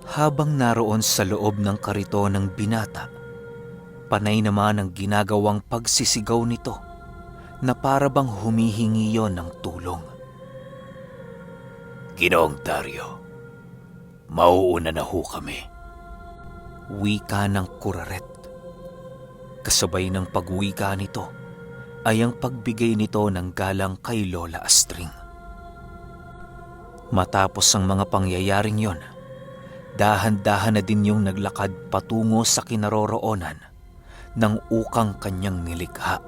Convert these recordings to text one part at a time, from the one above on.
Habang naroon sa loob ng kariton ng binata, panay naman ang ginagawang pagsisigaw nito na para bang humihingi yon ng tulong. "Ginoong Dario, mauuna na ho kami." Wika ng kuraret. Kasabay ng pagwika nito ay ang pagbigay nito ng galang kay Lola Astring. Matapos ang mga pangyayaring yon, dahan-dahan na din yung naglakad patungo sa kinaroroonan ng ukang kanyang nilikha.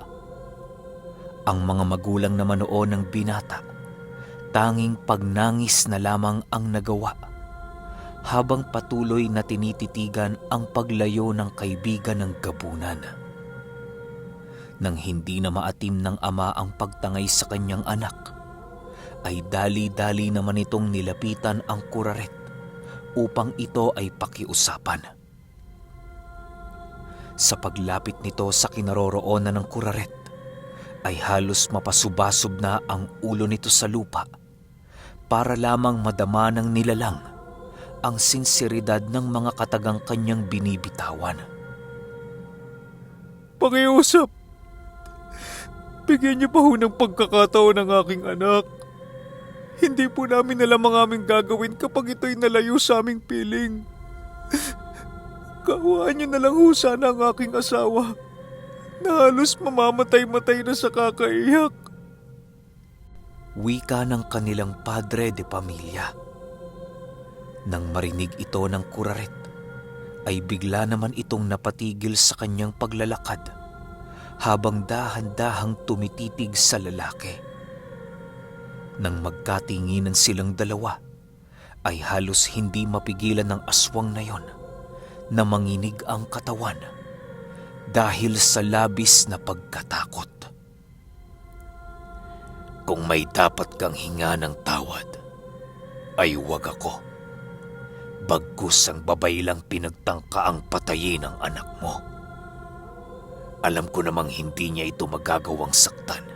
Ang mga magulang naman noon ng binata, tanging pagnangis na lamang ang nagawa habang patuloy na tinititigan ang paglayo ng kaibigan ng gabunan. Nang hindi na maatim ng ama ang pagtangay sa kanyang anak, ay dali-dali naman itong nilapitan ang kuraret upang ito ay pakiusapan. Sa paglapit nito sa kinaroroonan ng kuraret, ay halos mapasubasub na ang ulo nito sa lupa para lamang madama ng nilalang ang sinseridad ng mga katagang kanyang binibitawan. "Pakiusap, bigyan niyo pa ho ng pagkakataon ng aking anak. Hindi po namin alam ang aming gagawin kapag ito'y nalayo sa aming piling. Kaawaan niyo na lang ho sana ang aking asawa na halos mamamatay-matay na sa kakaiyak." Wika ng kanilang padre de pamilya. Nang marinig ito ng kuraret, ay bigla naman itong napatigil sa kanyang paglalakad habang dahan-dahang tumititig sa lalaki. Nang magkatinginan silang dalawa, ay halos hindi mapigilan ng aswang na yon na manginig ang katawan dahil sa labis na pagkatakot. "Kung may dapat kang hinga ng tawad, ay huwag ako. Bagkus ang babay lang pinagtangka ang patayin ng anak mo. Alam ko namang hindi niya ito magagawang saktan.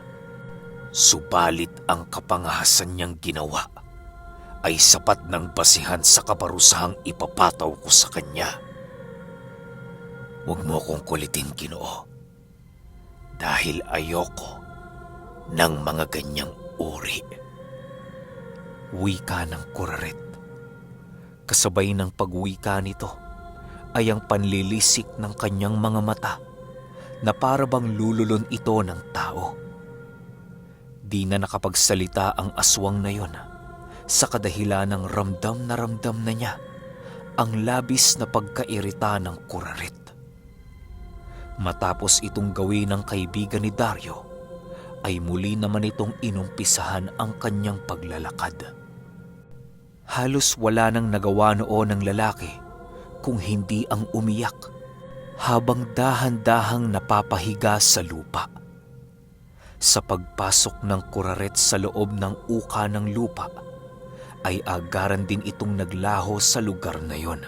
Subalit ang kapangahasan niyang ginawa ay sapat ng basihan sa kaparusahang ipapataw ko sa kanya. Huwag mo akong kulitin, Ginoo, dahil ayoko ng mga ganyang uri." Wika ng kuraret. Kasabay ng pagwika nito ay ang panlilisik ng kanyang mga mata na para bang lululon ito ng tao. Di na nakapagsalita ang aswang na yon sa kadahilan ng ramdam na niya ang labis na pagkairita ng kuraret. Matapos itong gawin ng kaibigan ni Dario, ay muli naman itong inumpisahan ang kanyang paglalakad. Halos wala nang nagawa noon ng lalaki kung hindi ang umiyak habang dahan-dahang napapahiga sa lupa. Sa pagpasok ng kuraret sa loob ng uka ng lupa, ay agaran din itong naglaho sa lugar na yon.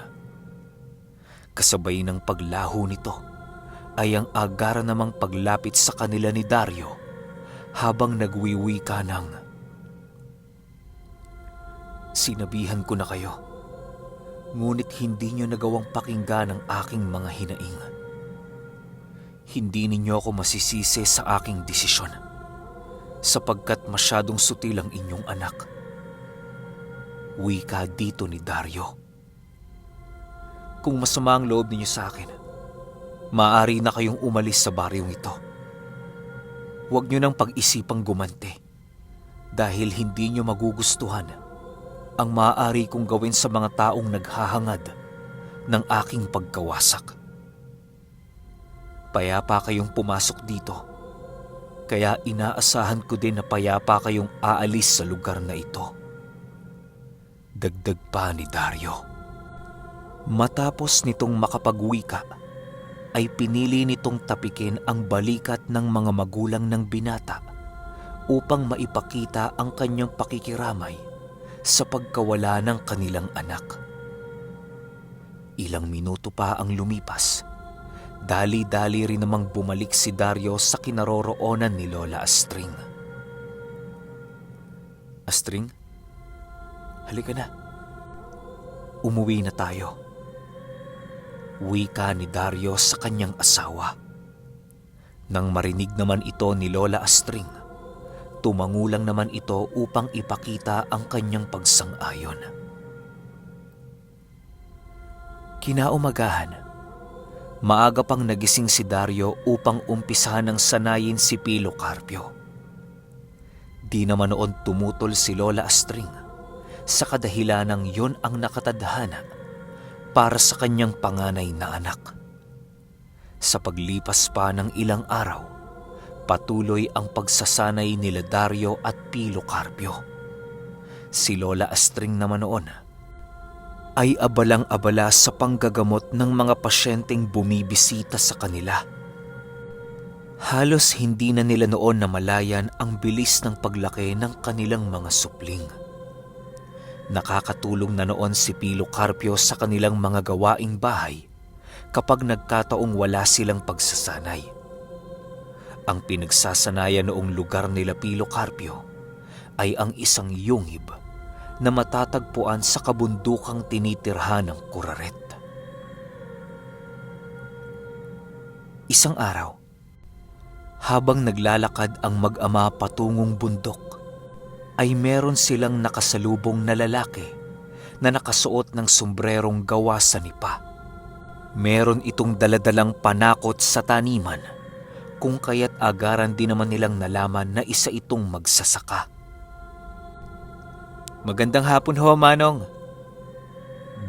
Kasabay ng paglaho nito, ay ang agaran namang paglapit sa kanila ni Dario habang nagwiwika ng, "Sinabihan ko na kayo, ngunit hindi niyo nagawang pakinggan ang aking mga hinaing. Hindi ninyo ako masisisi sa aking desisyon, sapagkat masyadong sutil ang inyong anak." Wika dito ni Dario. "Kung masama ang loob ninyo sa akin, maaari na kayong umalis sa baryong ito. Huwag niyo nang pag-isipang gumanti dahil hindi niyo magugustuhan ang maaari kong gawin sa mga taong naghahangad ng aking pagkawasak. Payapa kayong pumasok dito, kaya inaasahan ko din na payapa kayong aalis sa lugar na ito." Dagdag pa ni Dario. Matapos nitong makapagwika, ay pinili nitong tapikin ang balikat ng mga magulang ng binata upang maipakita ang kanyang pakikiramay sa pagkawala ng kanilang anak. Ilang minuto pa ang lumipas, dali-dali rin namang bumalik si Dario sa kinaroroonan ni Lola Astring. "Astring, halika na. Umuwi na tayo. Wika ni Dario sa kanyang asawa. Nang marinig naman ito ni Lola Astring, tumangulang naman ito upang ipakita ang kanyang pagsang-ayon. Kinaumagahan, maaga pang nagising si Dario upang umpisahan ng sanayin si Pilo Carpio. Di naman noon tumutol si Lola Astring sa kadahilanang yon ang nakatadhana para sa kanyang panganay na anak. Sa paglipas pa ng ilang araw, patuloy ang pagsasanay nila Dario at Pilo Carpio. Si Lola Astring naman noon ay abalang-abala sa panggagamot ng mga pasyenteng bumibisita sa kanila. Halos hindi na nila noon namalayan ang bilis ng paglaki ng kanilang mga supling. Nakakatulong na noon si Pilo Carpio sa kanilang mga gawaing bahay kapag nagkataong wala silang pagsasanay. Ang pinagsasanayan noong lugar nila Pilo Carpio ay ang isang yungib na matatagpuan sa kabundukang tinitirhan ng Kuraret. Isang araw, habang naglalakad ang mag-ama patungong bundok, ay meron silang nakasalubong na lalaki na nakasuot ng sombrerong gawa sa nipa. Meron itong daladalang panakot sa taniman, kung kaya't agaran din naman nilang nalaman na isa itong magsasaka. "Magandang hapon ho, Manong,"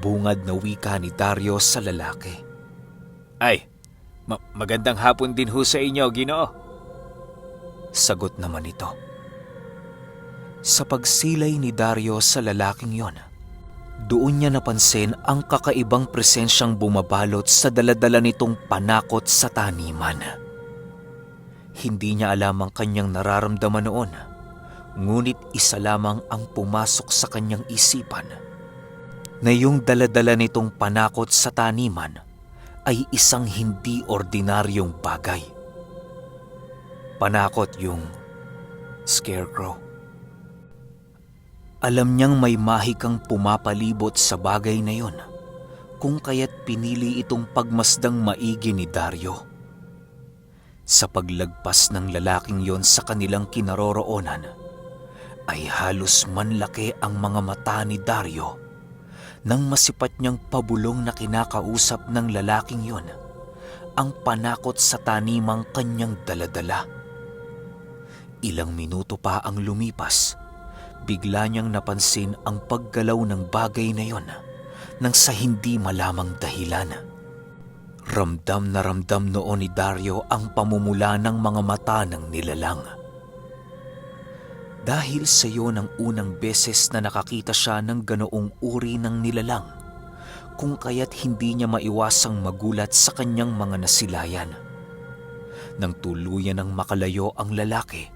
bungad na wika ni Dario sa lalaki. "Ay, magandang hapon din ho sa inyo, Ginoo," sagot naman ito. Sa pagsilay ni Dario sa lalaking yon, doon niya napansin ang kakaibang presensyang bumabalot sa daladala nitong panakot sa taniman. Hindi niya alam ang kanyang nararamdaman noon, ngunit isa lamang ang pumasok sa kanyang isipan, na yung daladala nitong panakot sa taniman ay isang hindi ordinaryong bagay. Panakot yung scarecrow. Alam niyang may mahikang pumapalibot sa bagay na yon, kung kaya't pinili itong pagmasdang maigi ni Dario. Sa paglagpas ng lalaking yon sa kanilang kinaroroonan, ay halos manlaki ang mga mata ni Dario nang masipat niyang pabulong na kinakausap ng lalaking yon ang panakot sa tanimang kanyang daladala. Ilang minuto pa ang lumipas, bigla niyang napansin ang paggalaw ng bagay na yon nang sa hindi malamang dahilan. Ramdam na ramdam noon ni Dario ang pamumula ng mga mata ng nilalang. Dahil sa iyo ng unang beses na nakakita siya ng ganoong uri ng nilalang, kung kaya't hindi niya maiwasang magulat sa kanyang mga nasilayan. Nang tuluyan ng makalayo ang lalaki,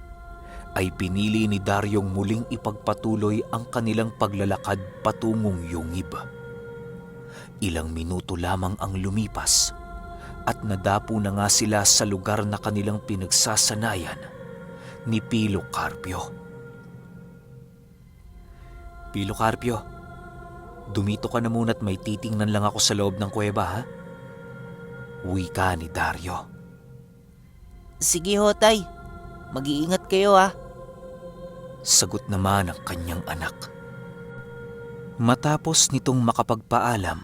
ay pinili ni Daryong muling ipagpatuloy ang kanilang paglalakad patungong yungib. Ilang minuto lamang ang lumipas at nadapo na nga sila sa lugar na kanilang pinagsasanayan ni Pilo Carpio. "Pilo Carpio, dumito ka na muna't may titingnan lang ako sa loob ng kuweba, ha?" wika ni Dario. "Sige ho, tay. Mag-iingat kayo, ha?" sagot naman ng kanyang anak. Matapos nitong makapagpaalam,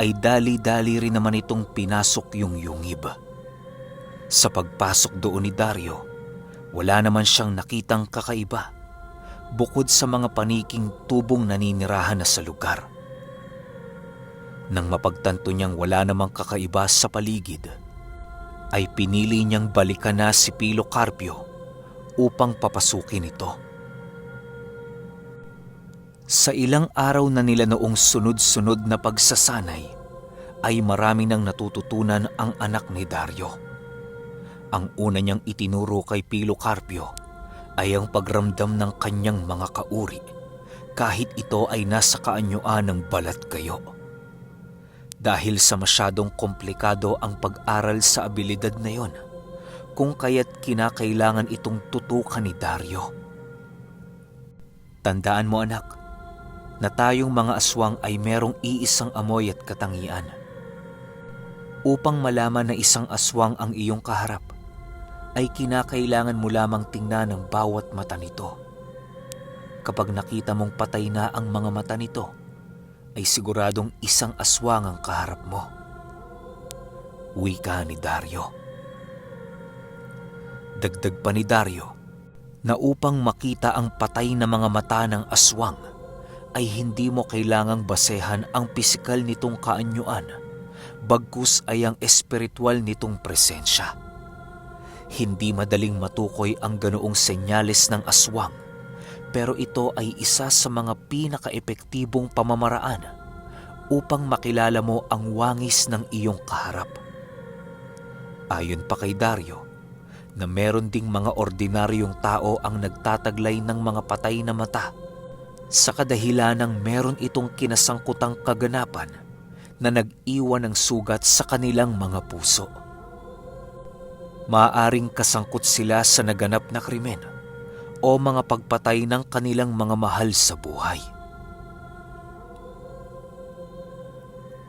ay dali-dali rin naman itong pinasok yung yungib. Sa pagpasok doon ni Dario, wala naman siyang nakitang kakaiba, bukod sa mga paniking tubong naninirahan na sa lugar. Nang mapagtanto niyang wala namang kakaiba sa paligid, ay pinili niyang balikan na si Pilo Carpio upang papasukin ito. Sa ilang araw na nila noong sunod-sunod na pagsasanay, ay marami nang natututunan ang anak ni Dario. Ang una niyang itinuro kay Pilo Carpio ay ang pagramdam ng kanyang mga kauri, kahit ito ay nasa kaanyuan ng balat kayo. Dahil sa masyadong komplikado ang pag-aral sa abilidad na yon, kung kaya't kinakailangan itong tutukan ni Dario. "Tandaan mo, anak, na tayong mga aswang ay merong iisang amoy at katangian. Upang malaman na isang aswang ang iyong kaharap, ay kinakailangan mo lamang tingnan ang bawat mata nito. Kapag nakita mong patay na ang mga mata nito, ay siguradong isang aswang ang kaharap mo. Wika ni Dario. Dagdag pa ni Dario na upang makita ang patay na mga mata ng aswang ay hindi mo kailangang basehan ang pisikal nitong kaanyuan, bagkus ay ang espiritual nitong presensya. Hindi madaling matukoy ang ganoong senyales ng aswang, pero ito ay isa sa mga pinaka-epektibong pamamaraan upang makilala mo ang wangis ng iyong kaharap. Ayon pa kay Dario, na meron ding mga ordinaryong tao ang nagtataglay ng mga patay na mata sa kadahilanang meron itong kinasangkutang kaganapan na nag-iwan ng sugat sa kanilang mga puso. Maaaring kasangkot sila sa naganap na krimen o mga pagpatay ng kanilang mga mahal sa buhay.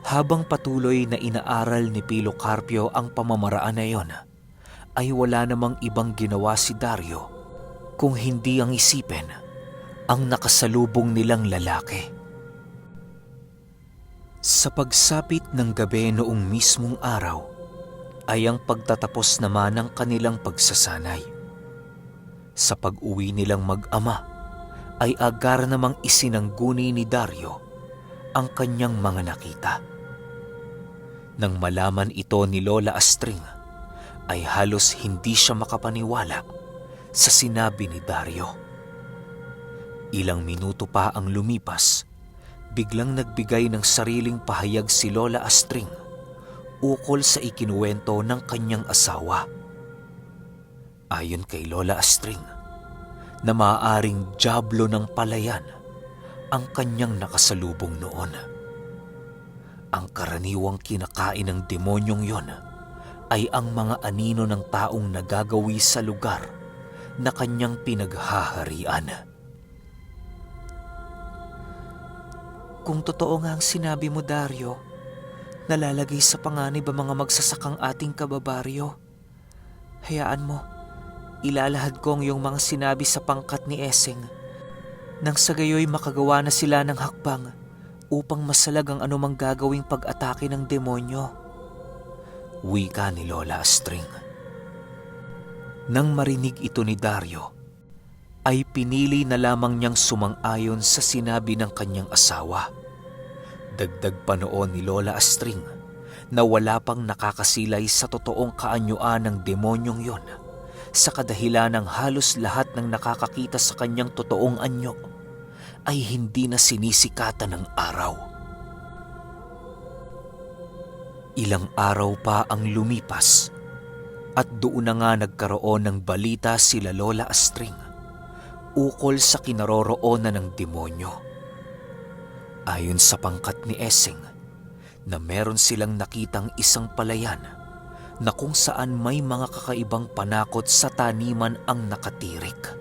Habang patuloy na inaaral ni Pilocarpio ang pamamaraan na iyon, ay wala namang ibang ginawa si Dario kung hindi ang isipin ang nakasalubong nilang lalaki. Sa pagsapit ng gabi noong mismong araw ay ang pagtatapos naman ng kanilang pagsasanay. Sa pag-uwi nilang mag-ama ay agad namang isinangguni ni Dario ang kanyang mga nakita. Nang malaman ito ni Lola Astring, ay halos hindi siya makapaniwala sa sinabi ni Dario. Ilang minuto pa ang lumipas, biglang nagbigay ng sariling pahayag si Lola Astring ukol sa ikinuwento ng kanyang asawa. Ayon kay Lola Astring, na maaaring dyablo ng palayan ang kanyang nakasalubong noon. Ang karaniwang kinakain ng demonyong yon ay ang mga anino ng taong nagagawi sa lugar na kanyang pinaghaharian. Kung totoo nga ang sinabi mo, Dario, nalalagay sa panganib ang mga magsasakang ating kababaryo. Hayaan mo, ilalahad ko ang iyong mga sinabi sa pangkat ni Eseng, nang sa gayoy makagawa na sila ng hakbang upang masalag ang anumang gagawing pag-atake ng demonyo. Wika ni Lola Astring. Nang marinig ito ni Dario, ay pinili na lamang niyang sumang-ayon sa sinabi ng kanyang asawa. Dagdag pa noon ni Lola Astring na wala pang nakakasilay sa totoong kaanyuan ng demonyong yon, sa kadahilanang halos lahat ng nakakakita sa kanyang totoong anyo ay hindi na sinisikatan ng araw. Ilang araw pa ang lumipas at doon na nga nagkaroon ng balita sila Lola Astring ukol sa kinaroroonan ng demonyo. Ayon sa pangkat ni Eseng, na meron silang nakitang isang palayan na kung saan may mga kakaibang panakot sa taniman ang nakatirik.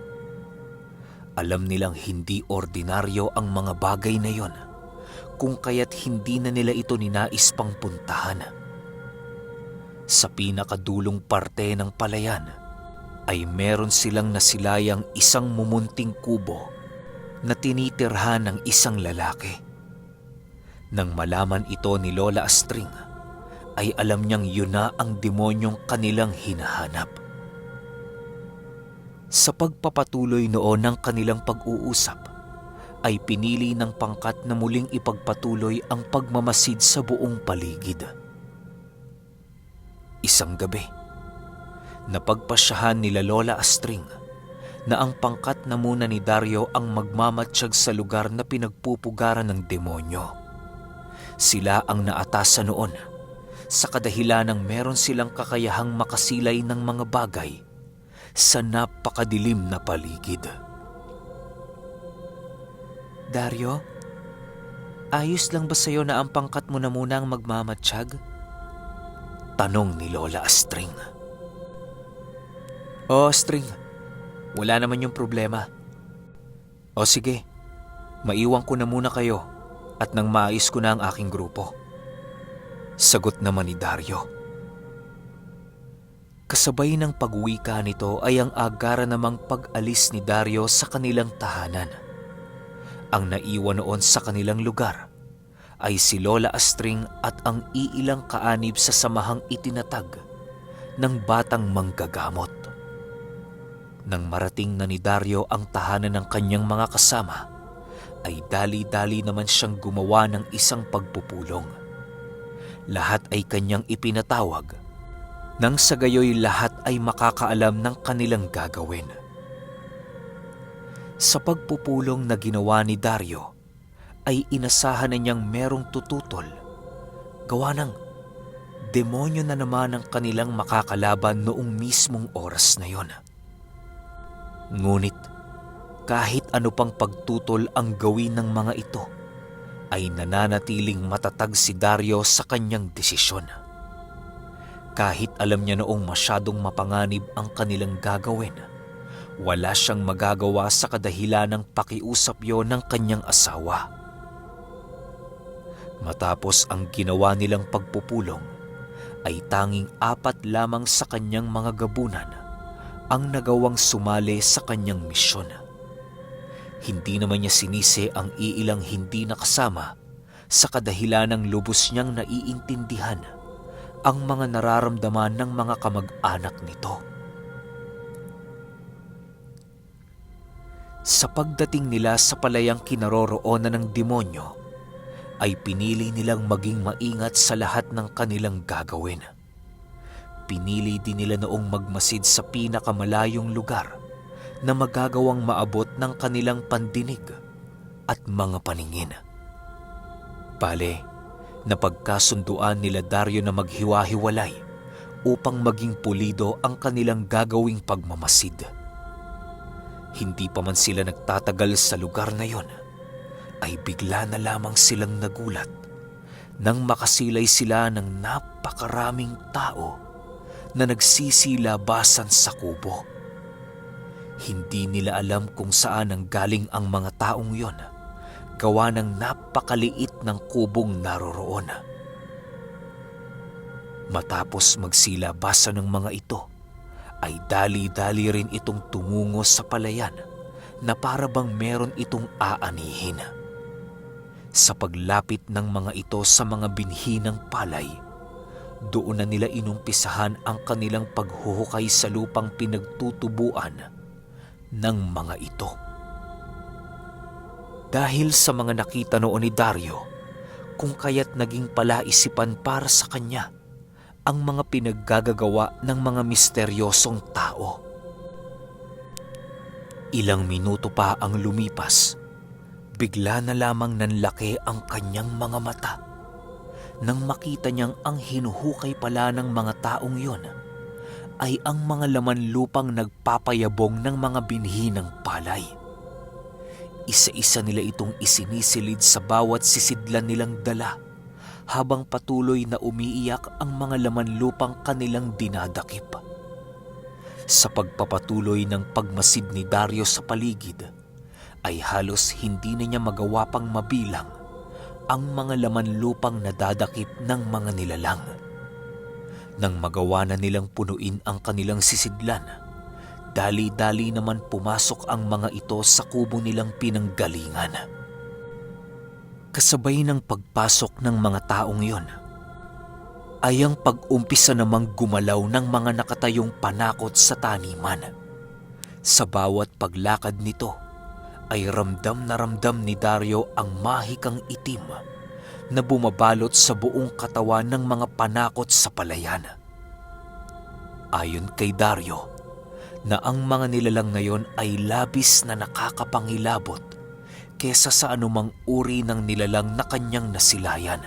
Alam nilang hindi ordinaryo ang mga bagay na yon, kung kaya't hindi na nila ito ninais pang puntahan. Sa pinakadulong parte ng palayan ay meron silang nasilayang isang mumunting kubo na tinitirhan ng isang lalaki. Nang malaman ito ni Lola Astring, ay alam niyang yun na ang demonyong kanilang hinahanap. Sa pagpapatuloy noon ng kanilang pag-uusap, ay pinili ng pangkat na muling ipagpatuloy ang pagmamasid sa buong paligid. Isang gabi, napagpasyahan nila Lola Astring na ang pangkat na muna ni Dario ang magmamatsyag sa lugar na pinagpupugaran ng demonyo. Sila ang naatasan noon sa kadahilanang meron silang kakayahang makasilay ng mga bagay sa napakadilim na paligid. Dario, ayos lang ba sa'yo na ang pangkat mo na muna ang magmamatsyag? Tanong ni Lola Astring. O Astring, wala naman yung problema. O sige, Maiwan ko na muna kayo at nang maayos ko na ang aking grupo. Sagot naman ni Dario. Kasabay ng pag-uwika nito ay ang agara namang pag-alis ni Dario sa kanilang tahanan. Ang naiwan noon sa kanilang lugar ay si Lola Astring at ang iilang kaanib sa samahang itinatag ng batang manggagamot. Nang marating na ni Dario ang tahanan ng kanyang mga kasama, ay dali-dali naman siyang gumawa ng isang pagpupulong. Lahat ay kanyang ipinatawag, nang sa gayoy lahat ay makakaalam ng kanilang gagawin. Sa pagpupulong na ginawa ni Dario, ay inasahan na niyang merong tututol. Gawa ng demonyo na naman ang kanilang makakalaban noong mismong oras na yon. Ngunit kahit ano pang pagtutol ang gawin ng mga ito, ay nananatiling matatag si Dario sa kanyang desisyon. Kahit alam niya noong masyadong mapanganib ang kanilang gagawin, wala siyang magagawa sa kadahilan ng pakiusap yon ng kanyang asawa. Matapos ang ginawa nilang pagpupulong, ay tanging 4 lamang sa kanyang mga gabunan ang nagawang sumali sa kanyang misyon. Hindi naman niya sinisi ang iilang hindi nakasama sa kadahilan ng lubos niyang naiintindihan ang mga nararamdaman ng mga kamag-anak nito. Sa pagdating nila sa palayang kinaroroonan ng demonyo, ay pinili nilang maging maingat sa lahat ng kanilang gagawin. Pinili din nila noong magmasid sa pinakamalayong lugar na magagawang maabot ng kanilang pandinig at mga paningin. Bale, napagkasunduan nila Dario na maghiwa-hiwalay upang maging pulido ang kanilang gagawing pagmamasid. Hindi pa man sila nagtatagal sa lugar na yon, ay bigla na lamang silang nagulat nang makasilay sila ng napakaraming tao na nagsisilabasan sa kubo. Hindi nila alam kung saan ang galing ang mga taong yon, gawa ng napakaliit ng kubong naroroon. Matapos magsilabasan ng mga ito, ay dali-dali rin itong tumungo sa palayan na para bang meron itong aanihin. Sa paglapit ng mga ito sa mga binhi ng palay, doon na nila inumpisahan ang kanilang paghuhukay sa lupang pinagtutubuan ng mga ito. Dahil sa mga nakita noon ni Dario, kung kaya't naging palaisipan para sa kanya ang mga pinaggagawa ng mga misteryosong tao. Ilang minuto pa ang lumipas, bigla na lamang nanlaki ang kanyang mga mata nang makita niyang ang hinuhukay pala ng mga taong yon ay ang mga laman lupang nagpapayabong ng mga binhi ng palay. Isa-isa nila itong isinisilid sa bawat sisidlan nilang dala habang patuloy na umiiyak ang mga laman lupang kanilang dinadakip. Sa pagpapatuloy ng pagmasid ni Dario sa paligid, ay halos hindi na niya magawa pang mabilang ang mga laman lupang nadadakip ng mga nilalang. Nang magawa na nilang punuin ang kanilang sisidlan, dali-dali naman pumasok ang mga ito sa kubo nilang pinanggalingan. Kasabay ng pagpasok ng mga taong yon, ay ang pag-umpisa namang gumalaw ng mga nakatayong panakot sa taniman. Sa bawat paglakad nito, ay ramdam na ramdam ni Dario ang mahikang itim na bumabalot sa buong katawan ng mga panakot sa palayan. Ayon kay Dario, na ang mga nilalang ngayon ay labis na nakakapangilabot kesa sa anumang uri ng nilalang na kanyang nasilayan.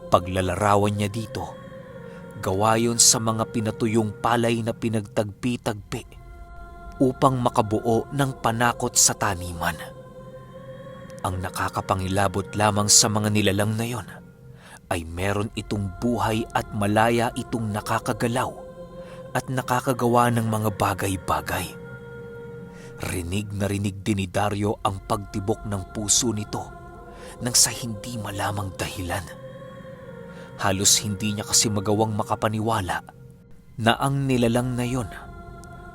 Paglalarawan niya dito, gawa yun sa mga pinatuyong palay na pinagtagpi-tagpi upang makabuo ng panakot sa taniman. Ang nakakapangilabot lamang sa mga nilalang na yon ay meron itong buhay at malaya itong nakakagalaw at nakakagawa ng mga bagay-bagay. Rinig na rinig din ni Dario ang pagtibok ng puso nito nang sa hindi malamang dahilan. Halos hindi niya kasi magawang makapaniwala na ang nilalang na yon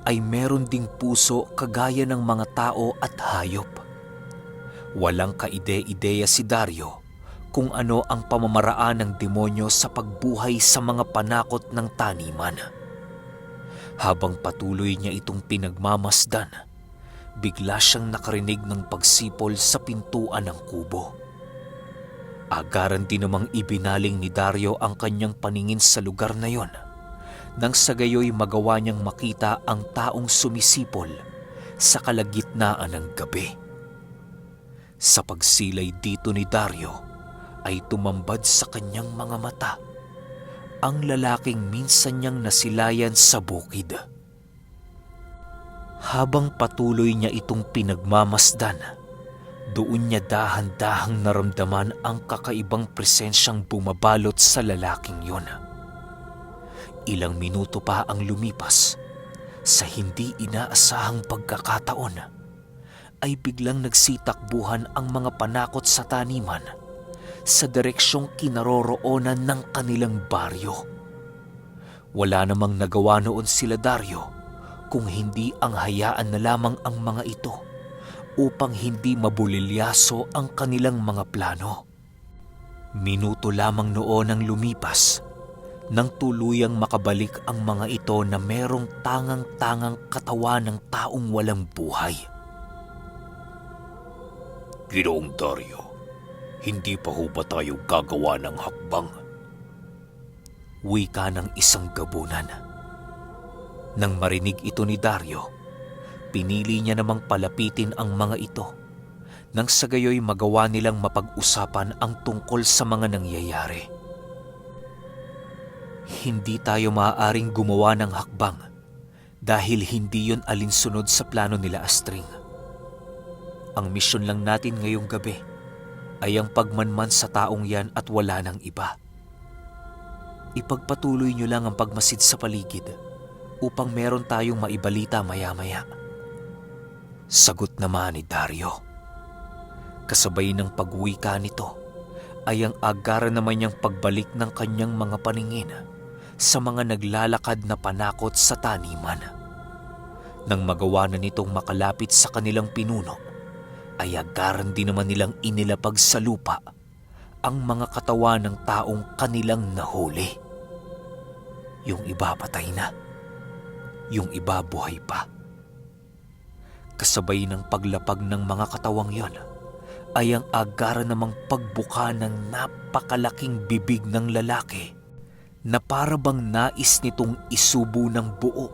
ay meron ding puso kagaya ng mga tao at hayop. Walang kaide-ideya si Dario kung ano ang pamamaraan ng demonyo sa pagbuhay sa mga panakot ng taniman. Habang patuloy niya itong pinagmamasdan, bigla siyang nakarinig ng pagsipol sa pintuan ng kubo. Agaran din namang ibinaling ni Dario ang kanyang paningin sa lugar na yon, nang sa gayoy magawa niyang makita ang taong sumisipol sa kalagitnaan ng gabi. Sa pagsilay dito ni Dario ay tumambad sa kanyang mga mata ang lalaking minsan niyang nasilayan sa bukid. Habang patuloy niya itong pinagmamasdan, doon niya dahan-dahang naramdaman ang kakaibang presensyang bumabalot sa lalaking yon. Ilang minuto pa ang lumipas, sa hindi inaasahang pagkakataon, ay biglang nagsitakbuhan ang mga panakot sa taniman sa direksyong kinaroroonan ng kanilang baryo. Wala namang nagawa noon sila Dario kung hindi ang hayaan na lamang ang mga ito upang hindi mabulilyaso ang kanilang mga plano. Minuto lamang noon ang lumipas nang tuluyang makabalik ang mga ito na merong tangang-tangang katawan ng taong walang buhay. Ginoong Dario, hindi pa ho ba tayo gagawa ng hakbang? Wika ng isang gabunan. Nang marinig ito ni Dario, pinili niya namang palapitin ang mga ito nang sa gayoy magawa nilang mapag-usapan ang tungkol sa mga nangyayari. Hindi tayo maaaring gumawa ng hakbang dahil hindi yon alinsunod sa plano nila Astring. Ang misyon lang natin ngayong gabi ay ang pagmanman sa taong yan at wala ng iba. Ipagpatuloy niyo lang ang pagmasid sa paligid upang meron tayong maibalita maya-maya. Sagot naman ni Dario. Kasabay ng pagwika nito ay ang agaran naman niyang pagbalik ng kanyang mga paningin sa mga naglalakad na panakot sa taniman. Nang magawa na nitong makalapit sa kanilang pinuno, ay agaran din naman nilang inilapag sa lupa ang mga katawan ng taong kanilang nahuli. Yung iba patay na, yung iba buhay pa. Kasabay ng paglapag ng mga katawang yon, ay ang agaran namang pagbuka ng napakalaking bibig ng lalaki na para bang nais nitong isubo ng buo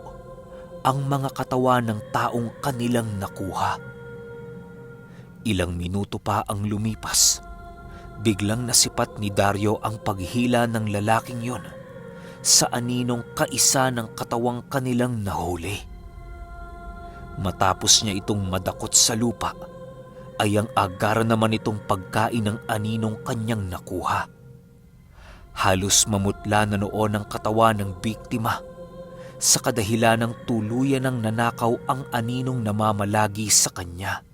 ang mga katawan ng taong kanilang nakuha. Ilang minuto pa ang lumipas, biglang nasipat ni Dario ang paghila ng lalaking yon sa aninong kaisa ng katawang kanilang nahuli. Matapos niya itong madakot sa lupa, ay ang agaran naman itong pagkain ng aninong kanyang nakuha. Halos mamutla na noon ang katawan ng biktima sa kadahilan ng tuluyan ng nanakaw ang aninong namamalagi sa kanya.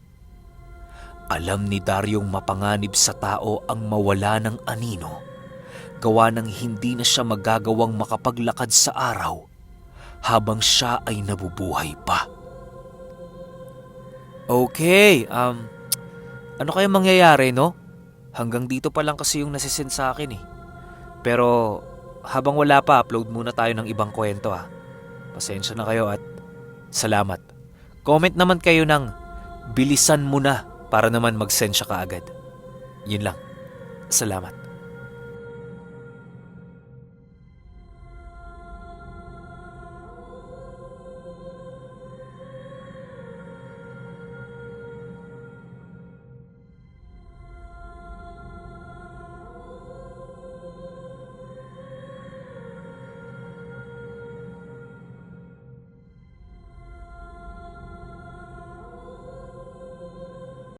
Alam ni Daryong mapanganib sa tao ang mawala ng anino, gawa ng hindi na siya magagawang makapaglakad sa araw habang siya ay nabubuhay pa. Okay, ano kaya mangyayari, no? Hanggang dito pa lang kasi yung nasisend sa akin eh. Pero habang wala pa, upload muna tayo ng ibang kwento ah. Pasensya na kayo at salamat. Comment naman kayo ng bilisan mo na para naman mag-send siya kaagad. Yun lang. Salamat.